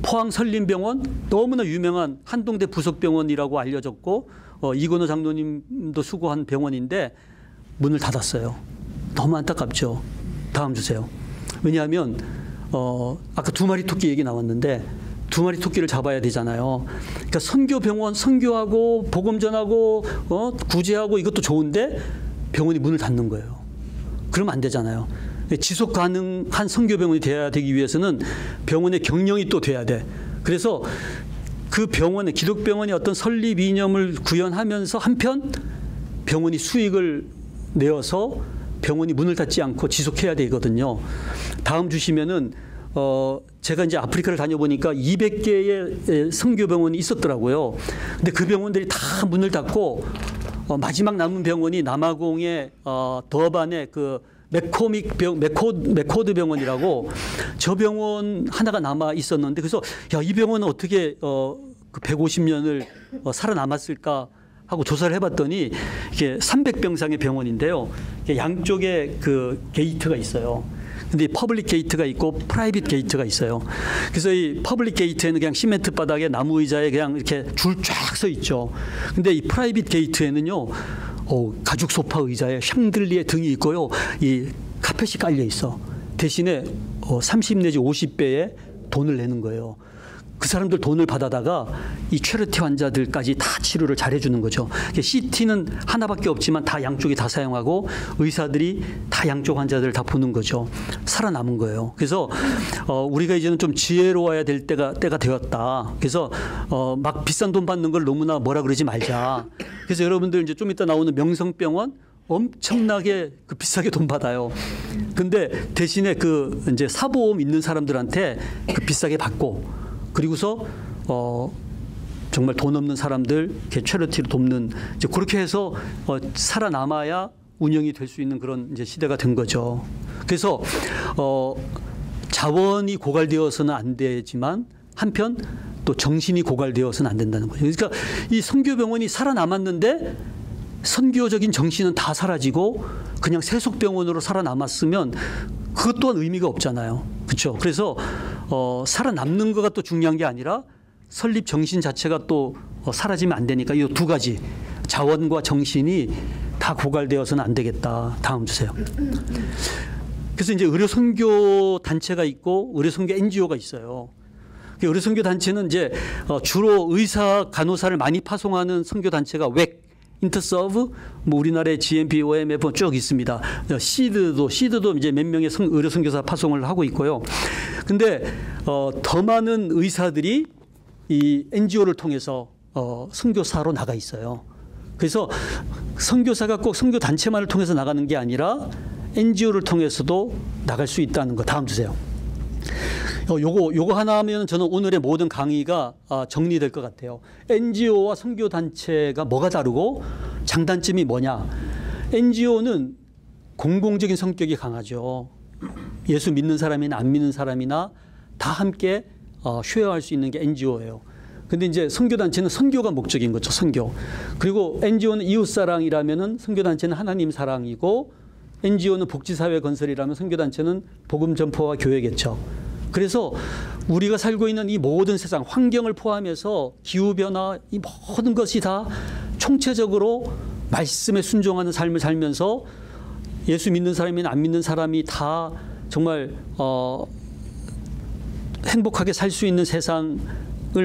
포항 설림병원 너무나 유명한 한동대 부속병원이라고 알려졌고 이건호 장로님도 수고한 병원인데 문을 닫았어요. 너무 안타깝죠. 다음 주세요. 왜냐하면 아까 2마리 토끼 얘기 나왔는데 2마리 토끼를 잡아야 되잖아요. 그러니까 선교병원 선교하고 복음 전하고 구제하고 이것도 좋은데 병원이 문을 닫는 거예요. 그러면 안 되잖아요. 지속 가능한 선교병원이 돼야 되기 위해서는 병원의 경영이 또 돼야 돼. 그래서 그 병원에 기독병원의 어떤 설립 이념을 구현하면서 한편 병원이 수익을 내어서 병원이 문을 닫지 않고 지속해야 되거든요. 다음 주시면은 제가 이제 아프리카를 다녀보니까 200개의 선교병원이 있었더라고요. 근데 그 병원들이 다 문을 닫고 마지막 남은 병원이 남아공의 더반의 그 맥코드 병원이라고 저 병원 하나가 남아 있었는데 그래서 야, 이 병원은 어떻게 그 150년을 살아남았을까 하고 조사를 해봤더니 이게 300병상의 병원인데요. 양쪽에 그 게이트가 있어요. 근데 퍼블릭 게이트가 있고 프라이빗 게이트가 있어요. 그래서 이 퍼블릭 게이트에는 그냥 시멘트 바닥에 나무 의자에 그냥 이렇게 줄 쫙 서 있죠. 근데 이 프라이빗 게이트에는요. 가죽 소파 의자에 샹들리에 등이 있고요. 이 카펫이 깔려 있어. 대신에 30 내지 50배의 돈을 내는 거예요. 그 사람들 돈을 받아다가 이 체리티 환자들까지 다 치료를 잘 해주는 거죠. CT는 하나밖에 없지만 다 양쪽이 다 사용하고 의사들이 다 양쪽 환자들을 다 보는 거죠. 살아남은 거예요. 그래서 우리가 이제는 좀 지혜로워야 될 때가 되었다. 그래서 막 비싼 돈 받는 걸 너무나 뭐라 그러지 말자. 그래서 여러분들 이제 좀 이따 나오는 명성병원 엄청나게 그 비싸게 돈 받아요. 근데 대신에 그 이제 사보험 있는 사람들한테 그 비싸게 받고 그리고서 정말 돈 없는 사람들 이렇게 체리티로 돕는 이제 그렇게 해서 살아남아야 운영이 될 수 있는 그런 이제 시대가 된 거죠. 그래서 자원이 고갈되어서는 안 되지만 한편 또 정신이 고갈되어서는 안 된다는 거죠. 그러니까 이 선교병원이 살아남았는데 선교적인 정신은 다 사라지고 그냥 세속병원으로 살아남았으면 그것 또한 의미가 없잖아요. 그렇죠? 그래서 살아남는 거가 또 중요한 게 아니라 설립 정신 자체가 또 사라지면 안 되니까 이 2가지 자원과 정신이 다 고갈되어서는 안 되겠다. 다음 주세요. 그래서 이제 의료 선교 단체가 있고 의료 선교 NGO가 있어요. 의료 선교 단체는 이제 주로 의사 간호사를 많이 파송하는 선교 단체가 웩 인터서브, 뭐 우리나라의 GMP, OMF 쭉 있습니다. 시드도 이제 몇 명의 의료 선교사 파송을 하고 있고요. 근데 더 많은 의사들이 이 NGO를 통해서 선교사로 나가 있어요. 그래서 선교사가 꼭 선교 단체만을 통해서 나가는 게 아니라 NGO를 통해서도 나갈 수 있다는 거. 다음 주세요. 요거 하나 하면 저는 오늘의 모든 강의가 정리될 것 같아요. NGO와 선교단체가 뭐가 다르고 장단점이 뭐냐. NGO는 공공적인 성격이 강하죠. 예수 믿는 사람이나 안 믿는 사람이나 다 함께 쉐어할 수 있는 게 NGO예요. 근데 이제 선교단체는 선교가 목적인 거죠. 선교. 그리고 NGO는 이웃사랑이라면은 선교단체는 하나님 사랑이고 NGO는 복지사회 건설이라면 선교단체는 복음 전포와 교회겠죠. 그래서 우리가 살고 있는 이 모든 세상, 환경을 포함해서 기후변화, 이 모든 것이 다 총체적으로 말씀에 순종하는 삶을 살면서 예수 믿는 사람이나 안 믿는 사람이 다 정말 행복하게 살 수 있는 세상을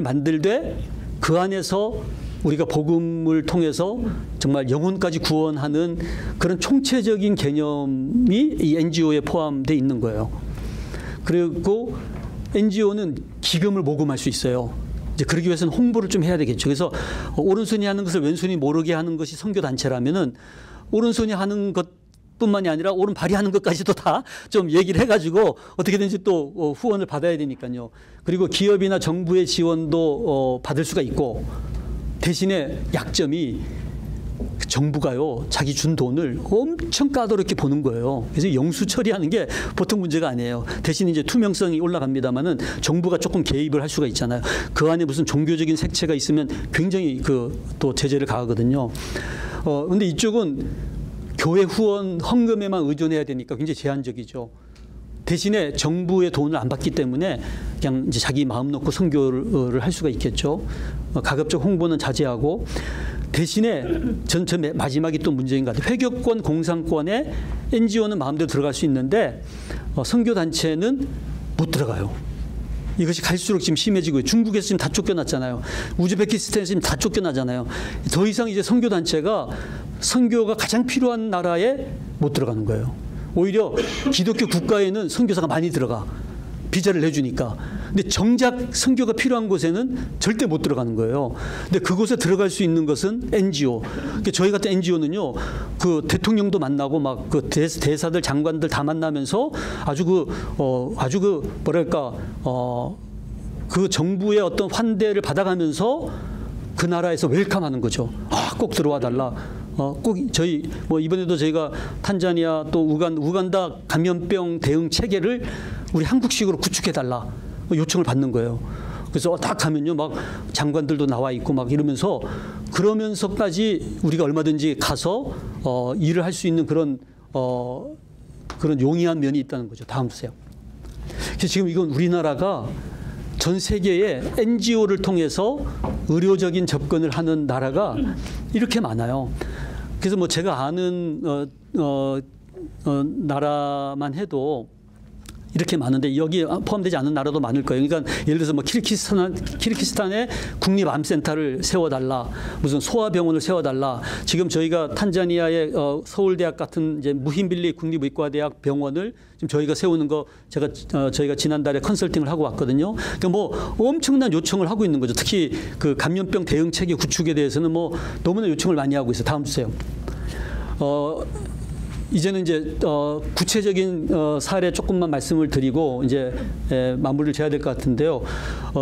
만들되 그 안에서 우리가 복음을 통해서 정말 영혼까지 구원하는 그런 총체적인 개념이 이 NGO에 포함되어 있는 거예요. 그리고 NGO는 기금을 모금할 수 있어요. 이제 그러기 위해서는 홍보를 좀 해야 되겠죠. 그래서 오른손이 하는 것을 왼손이 모르게 하는 것이 선교단체라면은 오른손이 하는 것뿐만이 아니라 오른발이 하는 것까지도 다 좀 얘기를 해가지고 어떻게든지 또 후원을 받아야 되니까요. 그리고 기업이나 정부의 지원도 받을 수가 있고, 대신에 약점이 정부가요, 자기 준 돈을 엄청 까다롭게 보는 거예요. 그래서 영수 처리하는 게 보통 문제가 아니에요. 대신 이제 투명성이 올라갑니다만은 정부가 조금 개입을 할 수가 있잖아요. 그 안에 무슨 종교적인 색채가 있으면 굉장히 또 제재를 가하거든요. 근데 이쪽은 교회 후원 헌금에만 의존해야 되니까 굉장히 제한적이죠. 대신에 정부의 돈을 안 받기 때문에 그냥 이제 자기 마음 놓고 선교를 할 수가 있겠죠. 가급적 홍보는 자제하고, 대신에 저 마지막이 또 문제인 것 같아요. 회교권, 공산권에 NGO는 마음대로 들어갈 수 있는데 선교단체는 못 들어가요. 이것이 갈수록 지금 심해지고요. 중국에서 지금 다 쫓겨났잖아요. 우즈베키스탄에서 지금 다 쫓겨나잖아요. 더 이상 이제 선교단체가 선교가 가장 필요한 나라에 못 들어가는 거예요. 오히려 기독교 국가에는 선교사가 많이 들어가. 비자를 내주니까. 근데 정작 선교가 필요한 곳에는 절대 못 들어가는 거예요. 근데 그곳에 들어갈 수 있는 것은 NGO. 그러니까 저희 같은 NGO는요, 그 대통령도 만나고 막 그 대사들, 장관들 다 만나면서 아주 뭐랄까, 그 정부의 어떤 환대를 받아가면서 그 나라에서 웰컴하는 거죠. 꼭 들어와 달라. 꼭 저희 이번에도 저희가 탄자니아 또 우간다 감염병 대응 체계를 우리 한국식으로 구축해 달라 요청을 받는 거예요. 그래서 딱 가면요, 막 장관들도 나와 있고 막 이러면서, 그러면서까지 우리가 얼마든지 가서 일을 할 수 있는 그런 용이한 면이 있다는 거죠. 다음 주세요. 그래서 지금 이건 우리나라가 전 세계에 NGO를 통해서 의료적인 접근을 하는 나라가 이렇게 많아요. 그래서 뭐 제가 아는 나라만 해도 이렇게 많은데 여기에 포함되지 않은 나라도 많을 거예요. 그러니까 예를 들어서 뭐 키르기스탄에 국립암센터를 세워달라, 무슨 소아병원을 세워달라. 지금 저희가 탄자니아의 서울대학 같은 이제 무힌빌리 국립의과대학 병원을 지금 저희가 세우는 거 저희가 지난달에 컨설팅을 하고 왔거든요. 그러니까 뭐 엄청난 요청을 하고 있는 거죠. 특히 그 감염병 대응 체계 구축에 대해서는 뭐 너무나 요청을 많이 하고 있어요. 다음 주세요. 이제는 이제 구체적인 사례 조금만 말씀을 드리고 이제 마무리를 지어야 될 것 같은데요.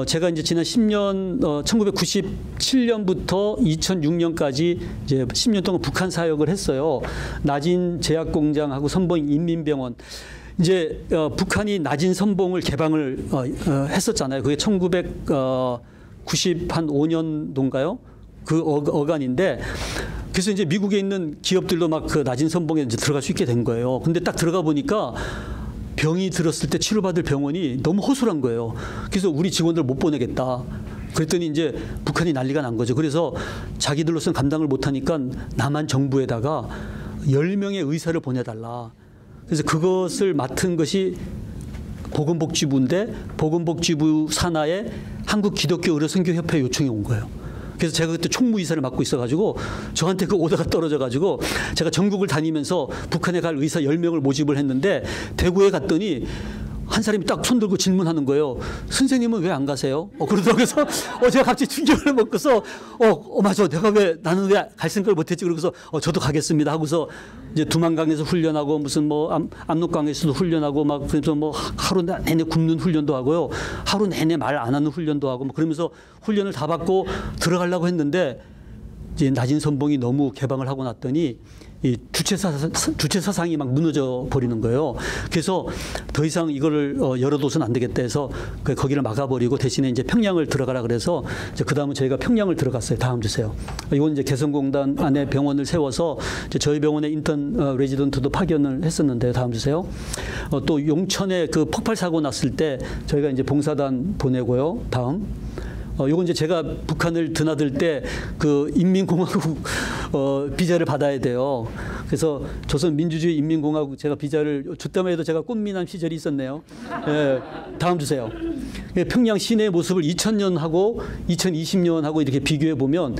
제가 이제 지난 10년 1997년부터 2006년까지 이제 10년 동안 북한 사역을 했어요. 나진 제약공장하고 선봉 인민병원. 이제 북한이 나진 선봉을 개방을 했었잖아요. 그게 1995년도인가요? 그 어간인데, 그래서 이제 미국에 있는 기업들도 막 그 나진 선봉에 이제 들어갈 수 있게 된 거예요. 근데 딱 들어가 보니까 병이 들었을 때 치료받을 병원이 너무 허술한 거예요. 그래서 우리 직원들 못 보내겠다. 그랬더니 이제 북한이 난리가 난 거죠. 그래서 자기들로서는 감당을 못하니까 남한 정부에다가 10명의 의사를 보내달라. 그래서 그것을 맡은 것이 보건복지부인데, 보건복지부 산하에 한국기독교의료선교협회 요청이 온 거예요. 그래서 제가 그때 총무이사를 맡고 있어가지고 저한테 그 오더가 떨어져가지고 제가 전국을 다니면서 북한에 갈 의사 10명을 모집을 했는데, 대구에 갔더니 한 사람이 딱 손 들고 질문하는 거예요. 선생님은 왜 안 가세요? 그러더라고요. 그래서 제가 갑자기 충격을 먹고서 맞아, 나는 왜 갈 생각을 못했지. 그러고서 저도 가겠습니다 하고서 이제 두만강에서 훈련하고 무슨 뭐 압록강에서도 훈련하고 막, 그래서 뭐 하루 내내 굶는 훈련도 하고요, 하루 내내 말 안 하는 훈련도 하고 뭐 그러면서 훈련을 다 받고 들어가려고 했는데, 이제 낮은 선봉이 너무 개방을 하고 났더니 이 주체 사상이 막 무너져 버리는 거예요. 그래서 더 이상 이거를 열어둬서는 안 되겠다 해서 거기를 막아버리고 대신에 이제 평양을 들어가라 그래서 이제 그 다음은 저희가 평양을 들어갔어요. 다음 주세요. 이건 이제 개성공단 안에 병원을 세워서 이제 저희 병원에 인턴 레지던트도 파견을 했었는데요. 다음 주세요. 또 용천에 그 폭발 사고 났을 때 저희가 이제 봉사단 보내고요. 다음. 요건 이제 제가 북한을 드나들 때 그 인민공화국 비자를 받아야 돼요. 그래서 조선민주주의 인민공화국 제가 비자를 줬다만 해도 제가 꽃미남 시절이 있었네요. 예, 다음 주세요. 평양 시내의 모습을 2000년하고 2020년하고 이렇게 비교해 보면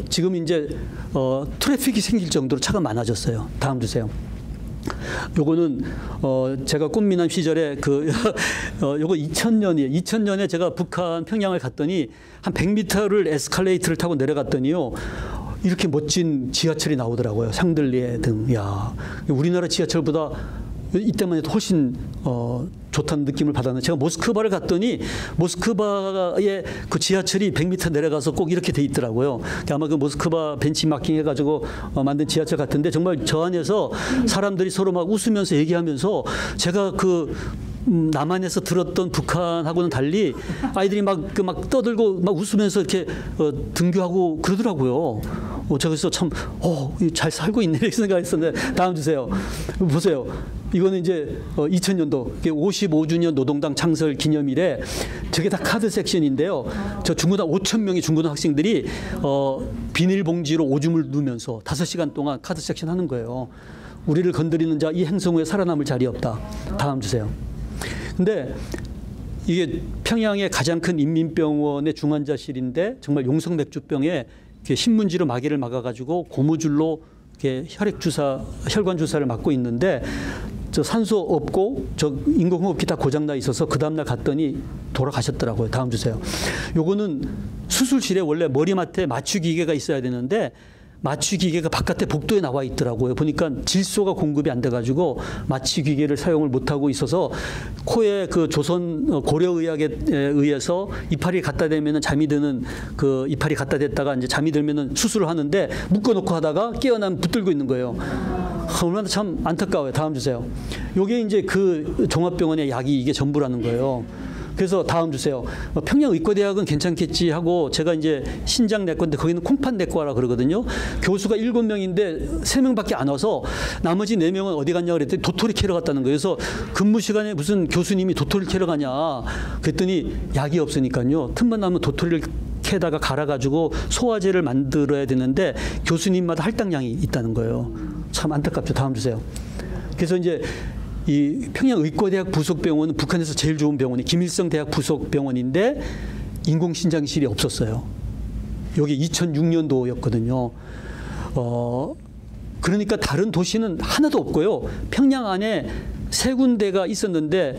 지금 이제 트래픽이 생길 정도로 차가 많아졌어요. 다음 주세요. 요거는 제가 꽃미남 시절에 요거 2000년이에요. 2000년에 제가 북한 평양을 갔더니 한 100m를 에스컬레이터를 타고 내려갔더니요. 이렇게 멋진 지하철이 나오더라고요. 샹들리에 등. 야, 우리나라 지하철보다 이때만 해도 훨씬 좋다는 느낌을 받았는데 제가 모스크바를 갔더니 모스크바의 그 지하철이 100m 내려가서 꼭 이렇게 돼 있더라고요. 아마 그 모스크바 벤치마킹 해가지고 만든 지하철 같은데 정말 저 안에서 사람들이 서로 막 웃으면서 얘기하면서 제가 남한에서 들었던 북한하고는 달리 아이들이 막 떠들고 막 웃으면서 이렇게 등교하고 그러더라고요. 제가 그래서 참, 잘 살고 있네 이렇게 생각했었는데 다음 주세요. 보세요. 이거는 이제 2000년도 55주년 노동당 창설 기념일에 저게 다 카드 섹션인데요. 저 중고등 5,000명의 중고등학생들이 비닐봉지로 오줌을 누면서 5시간 동안 카드 섹션 하는 거예요. 우리를 건드리는 자 이 행성 후에 살아남을 자리 없다. 다음 주세요. 근데 이게 평양의 가장 큰 인민병원의 중환자실인데 정말 용성맥주병에 신문지로 마개를 막아가지고 고무줄로 혈관 주사를 맞고 있는데 저 산소 없고 저 인공호흡기 다 고장나 있어서 그 다음날 갔더니 돌아가셨더라고요. 다음 주세요. 요거는 수술실에 원래 머리맡에 마취기계가 있어야 되는데 마취기계가 바깥에 복도에 나와 있더라고요. 보니까 질소가 공급이 안 돼가지고 마취기계를 사용을 못하고 있어서 코에 그 조선 고려의학에 의해서 이파리 갖다 대면은 잠이 드는 그 이파리 갖다 댔다가 이제 잠이 들면은 수술을 하는데 묶어놓고 하다가 깨어나면 붙들고 있는 거예요. 얼마나 참 안타까워요. 다음 주세요. 요게 이제 그 종합병원의 약이 이게 전부라는 거예요. 그래서 다음 주세요. 평양의과대학은 괜찮겠지 하고 제가 이제 신장 내과인데 거기는 콩팥 내과라 그러거든요. 교수가 7명인데 3명밖에 안 와서 나머지 4명은 어디 갔냐 그랬더니 도토리 캐러 갔다는 거예요. 그래서 근무 시간에 무슨 교수님이 도토리 캐러 가냐 그랬더니 약이 없으니까요. 틈만 나면 도토리를 캐다가 갈아가지고 소화제를 만들어야 되는데 교수님마다 할당량이 있다는 거예요. 참 안타깝죠. 다음 주세요. 그래서 이제 이 평양의과대학 부속병원은 북한에서 제일 좋은 병원이 김일성 대학 부속병원인데 인공신장실이 없었어요. 여기 2006년도였거든요. 그러니까 다른 도시는 하나도 없고요. 평양 안에 3군데가 있었는데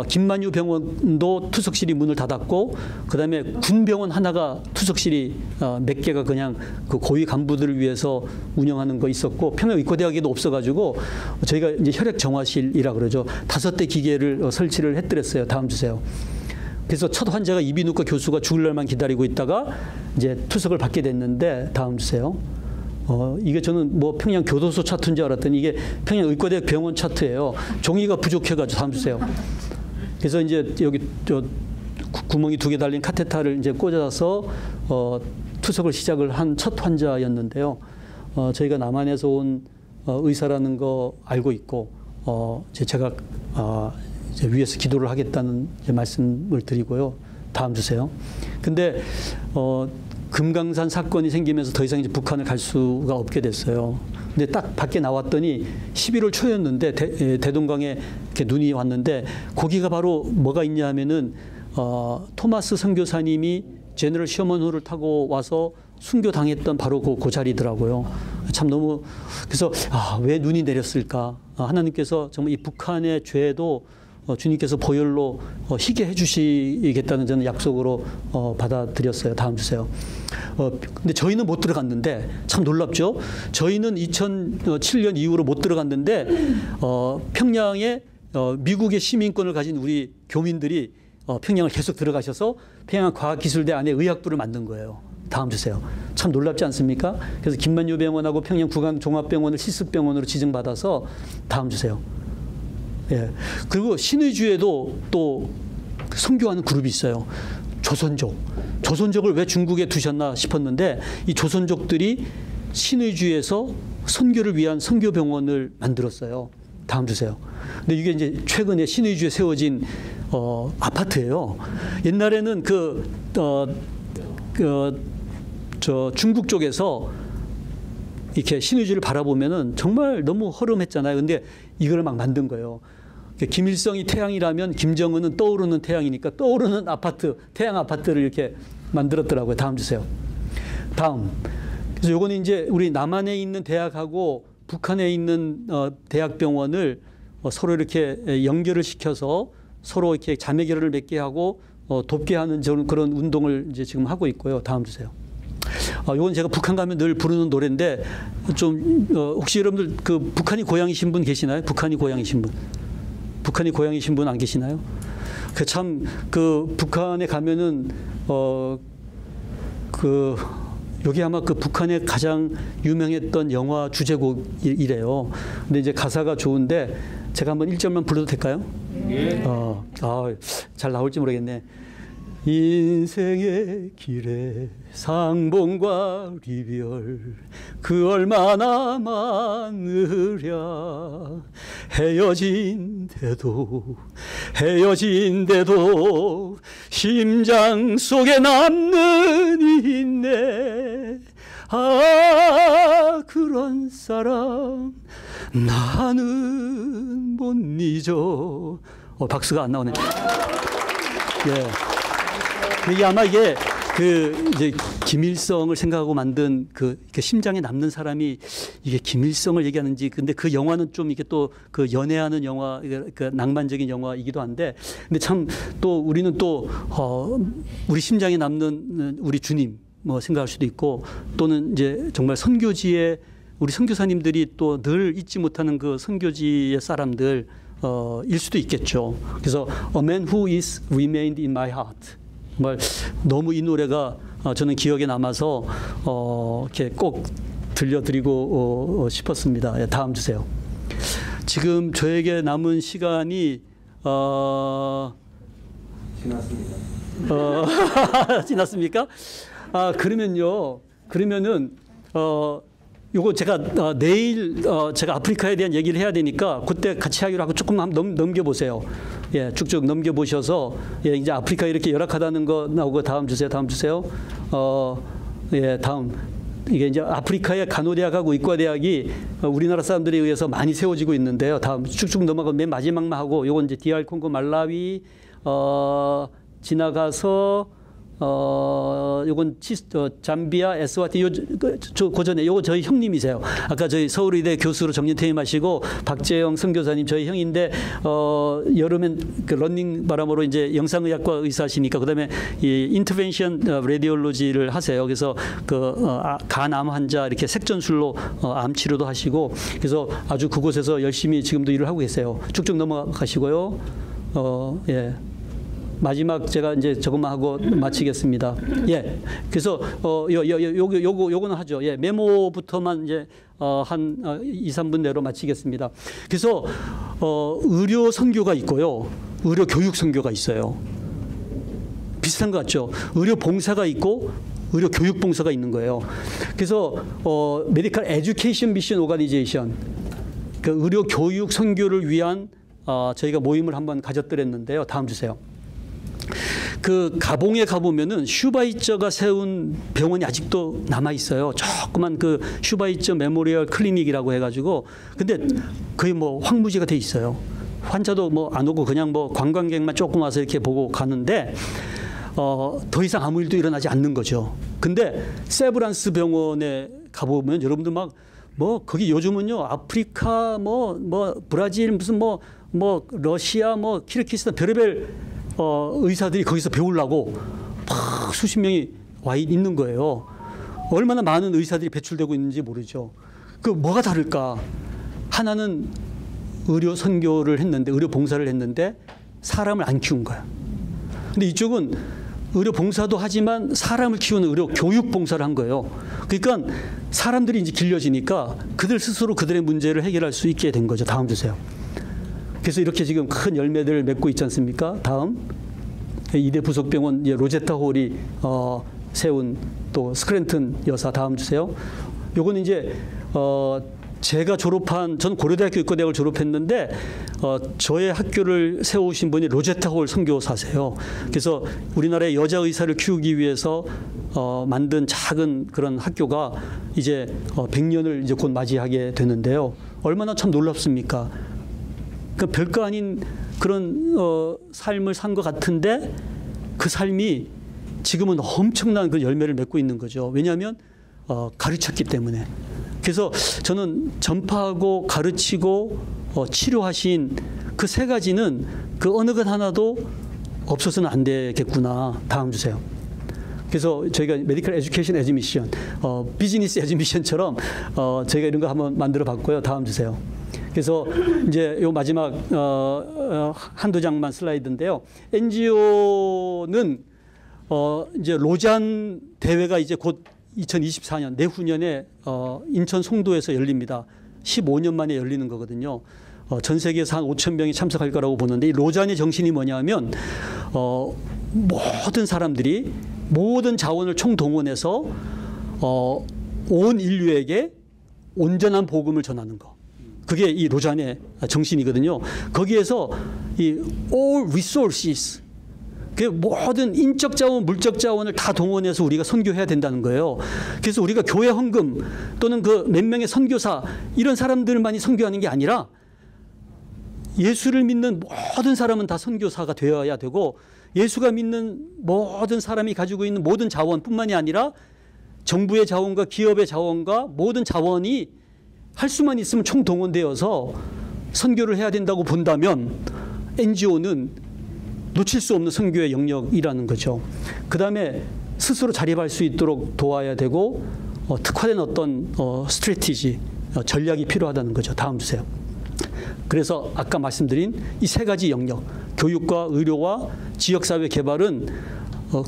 김만유 병원도 투석실이 문을 닫았고 그다음에 군병원 하나가 투석실이 몇 개가 그냥 그 고위 간부들을 위해서 운영하는 거 있었고 평양의과대학에도 없어가지고 저희가 이제 혈액정화실이라 그러죠. 5대 기계를 설치를 해드렸어요. 다음 주세요. 그래서 첫 환자가 이비인후과 교수가 죽을 날만 기다리고 있다가 이제 투석을 받게 됐는데 다음 주세요. 이게 저는 뭐 평양 교도소 차트인 줄 알았더니 이게 평양 의과대학 병원 차트예요. 종이가 부족해가지고 다음 주세요. 그래서 이제 여기 구멍이 2개 달린 카테타를 이제 꽂아서 투석을 시작을 한 첫 환자였는데요. 저희가 남한에서 온 의사라는 거 알고 있고 제가 이제 위에서 기도를 하겠다는 이제 말씀을 드리고요. 다음 주세요. 근데 금강산 사건이 생기면서 더 이상 이제 북한을 갈 수가 없게 됐어요. 근데 딱 밖에 나왔더니 11월 초였는데 대동강에 이렇게 눈이 왔는데 거기가 바로 뭐가 있냐 하면은 토마스 선교사님이 제너럴 셔먼호를 타고 와서 순교당했던 바로 그 자리더라고요. 참 너무 그래서 왜 눈이 내렸을까? 하나님께서 정말 이 북한의 죄도 주님께서 보혈로 희게 해주시겠다는 저는 약속으로 받아들였어요. 다음 주세요. 근데 저희는 못 들어갔는데 참 놀랍죠. 저희는 2007년 이후로 못 들어갔는데 평양에 미국의 시민권을 가진 우리 교민들이 평양을 계속 들어가셔서 평양과학기술대 안에 의학부를 만든 거예요. 다음 주세요. 참 놀랍지 않습니까? 그래서 김만유 병원하고 평양 구강종합병원을 실습병원으로 지정받아서 다음 주세요. 예. 그리고 신의주에도 또 선교하는 그룹이 있어요. 조선족. 조선족을 왜 중국에 두셨나 싶었는데 이 조선족들이 신의주에서 선교를 위한 선교병원을 만들었어요. 다음 주세요. 근데 이게 이제 최근에 신의주에 세워진 아파트예요. 옛날에는 저 중국 쪽에서 이렇게 신의주를 바라보면은 정말 너무 허름했잖아요. 근데 이걸 막 만든 거예요. 김일성이 태양이라면 김정은은 떠오르는 태양이니까 떠오르는 아파트, 태양 아파트를 이렇게 만들었더라고요. 다음 주세요. 다음. 그래서 요거는 이제 우리 남한에 있는 대학하고 북한에 있는 대학병원을 서로 이렇게 연결을 시켜서 서로 이렇게 자매 결연을 맺게 하고 돕게 하는 그런 운동을 이제 지금 하고 있고요. 다음 주세요. 이건 제가 북한 가면 늘 부르는 노래인데 좀 혹시 여러분들 그 북한이 고향이신 분 계시나요? 북한이 고향이신 분? 북한이 고향이신 분 안 계시나요? 그 참 그 북한에 가면은 여기 아마 그 북한의 가장 유명했던 영화 주제곡이래요. 근데 이제 가사가 좋은데 제가 한번 1절만 불러도 될까요? 네. 잘 나올지 모르겠네. 인생의 길에 상봉과 이별 그 얼마나 많으랴 헤어진데도 심장 속에 남는 있네. 그런 사람 나는 못 잊어. 박수가 안 나오네. 예. 이게 아마 이게 이제 김일성을 생각하고 만든 이렇게 심장에 남는 사람이 이게 김일성을 얘기하는지, 근데 그 영화는 좀 이게 또 그 연애하는 영화, 그 낭만적인 영화이기도 한데, 근데 참 또 우리는 또 우리 심장에 남는 우리 주님 뭐 생각할 수도 있고, 또는 이제 정말 선교지에 우리 선교사님들이 또 늘 잊지 못하는 그 선교지의 사람들 일 수도 있겠죠. 그래서 A man who is remained in my heart. 정말 너무 이 노래가 저는 기억에 남아서 이렇게 꼭 들려드리고 싶었습니다. 다음 주세요. 지금 저에게 남은 시간이 지났습니다. 지났습니까? 그러면은 요거 제가 내일 제가 아프리카에 대한 얘기를 해야 되니까 그때 같이 하기로 하고 조금 한번 넘겨보세요. 예, 쭉쭉 넘겨보셔서, 예, 이제 아프리카 이렇게 열악하다는 거 나오고 다음 주세요. 예, 다음. 이게 이제 아프리카의 간호대학하고 의과대학이 우리나라 사람들에 의해서 많이 세워지고 있는데요. 다음 쭉쭉 넘어가고 맨 마지막만 하고 요건 이제 DR 콩고 말라위, 지나가서 요건 잠비아, 에스와티, 그 전에 요거 저희 형님이세요. 아까 저희 서울의대 교수로 정년 퇴임하시고 박재영 선교사님 저희 형인데, 여름엔 그 러닝 바람으로 이제 영상의학과 의사시니까 그다음에 이 인터벤션 레디올로지를 하세요. 그래서 간암 환자 이렇게 색전술로 암 치료도 하시고, 그래서 아주 그곳에서 열심히 지금도 일을 하고 계세요. 쭉쭉 넘어가시고요. 예. 마지막 제가 이제 저것만 하고 마치겠습니다. 예. 그래서 요거는 하죠. 예. 메모부터만 이제 한 2, 3분 내로 마치겠습니다. 그래서 의료 선교가 있고요. 의료 교육 선교가 있어요. 비슷한 것 같죠? 의료 봉사가 있고 의료 교육 봉사가 있는 거예요. 그래서 메디컬 에듀케이션 미션 오가니제이션, 그 의료 교육 선교를 위한 저희가 모임을 한번 가졌더랬는데요. 다음 주세요. 그 가봉에 가보면은 슈바이처가 세운 병원이 아직도 남아 있어요. 조그만 그 슈바이처 메모리얼 클리닉이라고 해가지고, 근데 거의 뭐 황무지가 돼 있어요. 환자도 뭐 안 오고 그냥 뭐 관광객만 조금 와서 이렇게 보고 가는데 더 이상 아무 일도 일어나지 않는 거죠. 근데 세브란스 병원에 가보면 여러분들 막 뭐 거기 요즘은요 아프리카 뭐 브라질 무슨 뭐 러시아 뭐 키르기스탄 별의별 의사들이 거기서 배우려고 막 수십 명이 와 있는 거예요. 얼마나 많은 의사들이 배출되고 있는지 모르죠. 그 뭐가 다를까? 하나는 의료 선교를 했는데, 의료 봉사를 했는데 사람을 안 키운 거야. 근데 이쪽은 의료 봉사도 하지만 사람을 키우는 의료 교육 봉사를 한 거예요. 그러니까 사람들이 이제 길려지니까 그들 스스로 그들의 문제를 해결할 수 있게 된 거죠. 다음 주세요. 그래서 이렇게 지금 큰 열매들을 맺고 있지 않습니까? 다음. 이대 부속병원 로제타 홀이 세운 또 스크랜튼 여사. 다음 주세요. 요거는 이제 제가 전 고려대학교 의과대학을 졸업했는데 저의 학교를 세우신 분이 로제타 홀 선교사세요. 그래서 우리나라의 여자 의사를 키우기 위해서 만든 작은 그런 학교가 이제 100년을 이제 곧 맞이하게 되는데요. 얼마나 참 놀랍습니까? 그 별거 아닌 그런 삶을 산 것 같은데 그 삶이 지금은 엄청난 그 열매를 맺고 있는 거죠. 왜냐하면 가르쳤기 때문에. 그래서 저는 전파하고 가르치고 치료하신 그 세 가지는 그 어느 것 하나도 없어서는 안 되겠구나. 다음 주세요. 그래서 저희가 메디컬 에듀케이션 애드미션, 비즈니스 애드미션처럼 저희가 이런 거 한번 만들어 봤고요. 다음 주세요. 그래서 이제 요 마지막 한두 장만 슬라이드인데요. NGO는 이제 로잔 대회가 이제 곧 2024년 내후년에 인천 송도에서 열립니다. 15년 만에 열리는 거거든요. 전 세계에서 한 5천 명이 참석할 거라고 보는데 이 로잔의 정신이 뭐냐면 모든 사람들이 모든 자원을 총동원해서 온 인류에게 온전한 복음을 전하는 거. 그게 이 로잔의 정신이거든요. 거기에서 이 all resources, 그 모든 인적 자원, 물적 자원을 다 동원해서 우리가 선교해야 된다는 거예요. 그래서 우리가 교회 헌금 또는 그 몇 명의 선교사 이런 사람들만이 선교하는 게 아니라 예수를 믿는 모든 사람은 다 선교사가 되어야 되고 예수가 믿는 모든 사람이 가지고 있는 모든 자원뿐만이 아니라 정부의 자원과 기업의 자원과 모든 자원이 할 수만 있으면 총동원되어서 선교를 해야 된다고 본다면 NGO는 놓칠 수 없는 선교의 영역이라는 거죠. 그다음에 스스로 자립할 수 있도록 도와야 되고 특화된 어떤 스트래티지, 전략이 필요하다는 거죠. 다음 주세요. 그래서 아까 말씀드린 이 세 가지 영역, 교육과 의료와 지역사회 개발은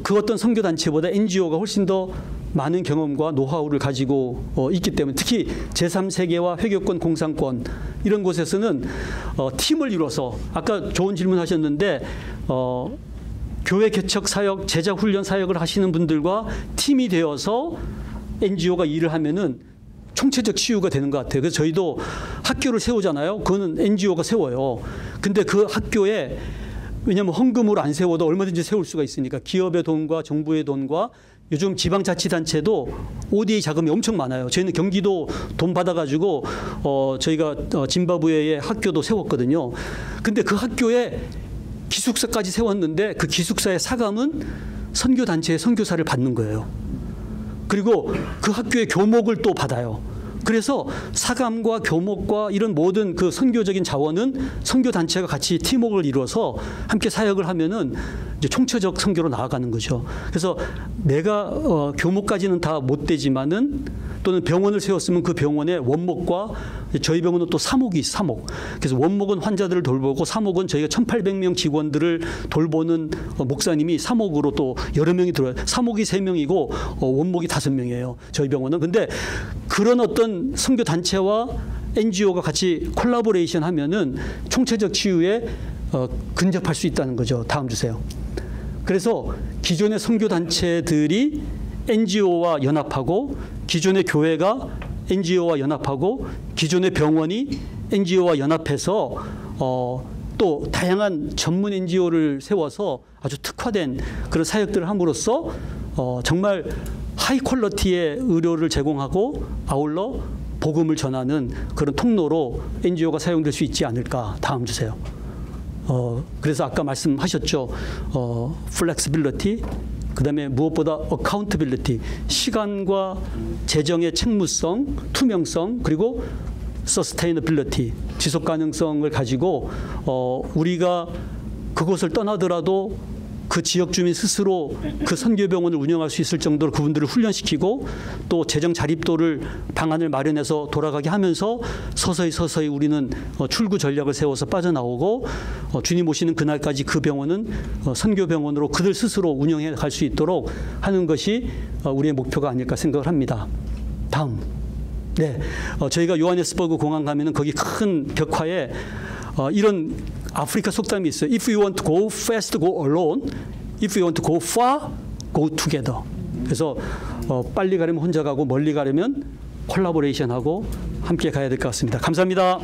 그 어떤 선교단체보다 NGO가 훨씬 더 많은 경험과 노하우를 가지고 있기 때문에 특히 제3세계와 회교권, 공산권 이런 곳에서는 팀을 이뤄서 아까 좋은 질문 하셨는데 교회 개척 사역, 제자 훈련 사역을 하시는 분들과 팀이 되어서 NGO가 일을 하면은 총체적 치유가 되는 것 같아요. 그래서 저희도 학교를 세우잖아요. 그거는 NGO가 세워요. 근데 그 학교에 왜냐하면 헌금으로 안 세워도 얼마든지 세울 수가 있으니까 기업의 돈과 정부의 돈과 요즘 지방자치단체도 ODA 자금이 엄청 많아요. 저희는 경기도 돈 받아가지고 저희가 짐바브웨에 학교도 세웠거든요. 근데 그 학교에 기숙사까지 세웠는데 그 기숙사의 사감은 선교단체의 선교사를 받는 거예요. 그리고 그 학교의 교목을 또 받아요. 그래서 사감과 교목과 이런 모든 그 선교적인 자원은 선교단체가 같이 팀워크를 이루어서 함께 사역을 하면은 이제 총체적 선교로 나아가는 거죠. 그래서 내가 교목까지는 다 못 되지만은 또는 병원을 세웠으면 그 병원의 원목과 저희 병원은 또 사목이 있어요. 사목. 그래서 원목은 환자들을 돌보고 사목은 저희가 1,800명 직원들을 돌보는 목사님이 사목으로 또 여러 명이 들어요. 사목이 3명이고 원목이 5명이에요. 저희 병원은. 근데 그런 어떤 선교 단체와 NGO가 같이 콜라보레이션 하면은 총체적 치유에 근접할 수 있다는 거죠. 다음 주세요. 그래서 기존의 선교 단체들이 NGO와 연합하고 기존의 교회가 NGO와 연합하고 기존의 병원이 NGO와 연합해서 또 다양한 전문 NGO를 세워서 아주 특화된 그런 사역들을 함으로써 정말 하이 퀄리티의 의료를 제공하고 아울러 복음을 전하는 그런 통로로 NGO가 사용될 수 있지 않을까. 다음 주세요. 그래서 아까 말씀하셨죠. 플렉시빌리티, 그다음에 무엇보다 어카운터빌리티, 시간과 재정의 책무성, 투명성, 그리고 서스테이너빌리티, 지속 가능성을 가지고 우리가 그곳을 떠나더라도 그 지역 주민 스스로 그 선교병원을 운영할 수 있을 정도로 그분들을 훈련시키고 또 재정 자립도를 방안을 마련해서 돌아가게 하면서 서서히 우리는 출구 전략을 세워서 빠져나오고 주님 오시는 그날까지 그 병원은 선교병원으로 그들 스스로 운영해 갈 수 있도록 하는 것이 우리의 목표가 아닐까 생각을 합니다. 다음. 네, 저희가 요하네스버그 공항 가면은 거기 큰 벽화에 이런 아프리카 속담이 있어요. If you want to go fast, go alone. If you want to go far, go together. 그래서 빨리 가려면 혼자 가고 멀리 가려면 콜라보레이션하고 함께 가야 될 것 같습니다. 감사합니다.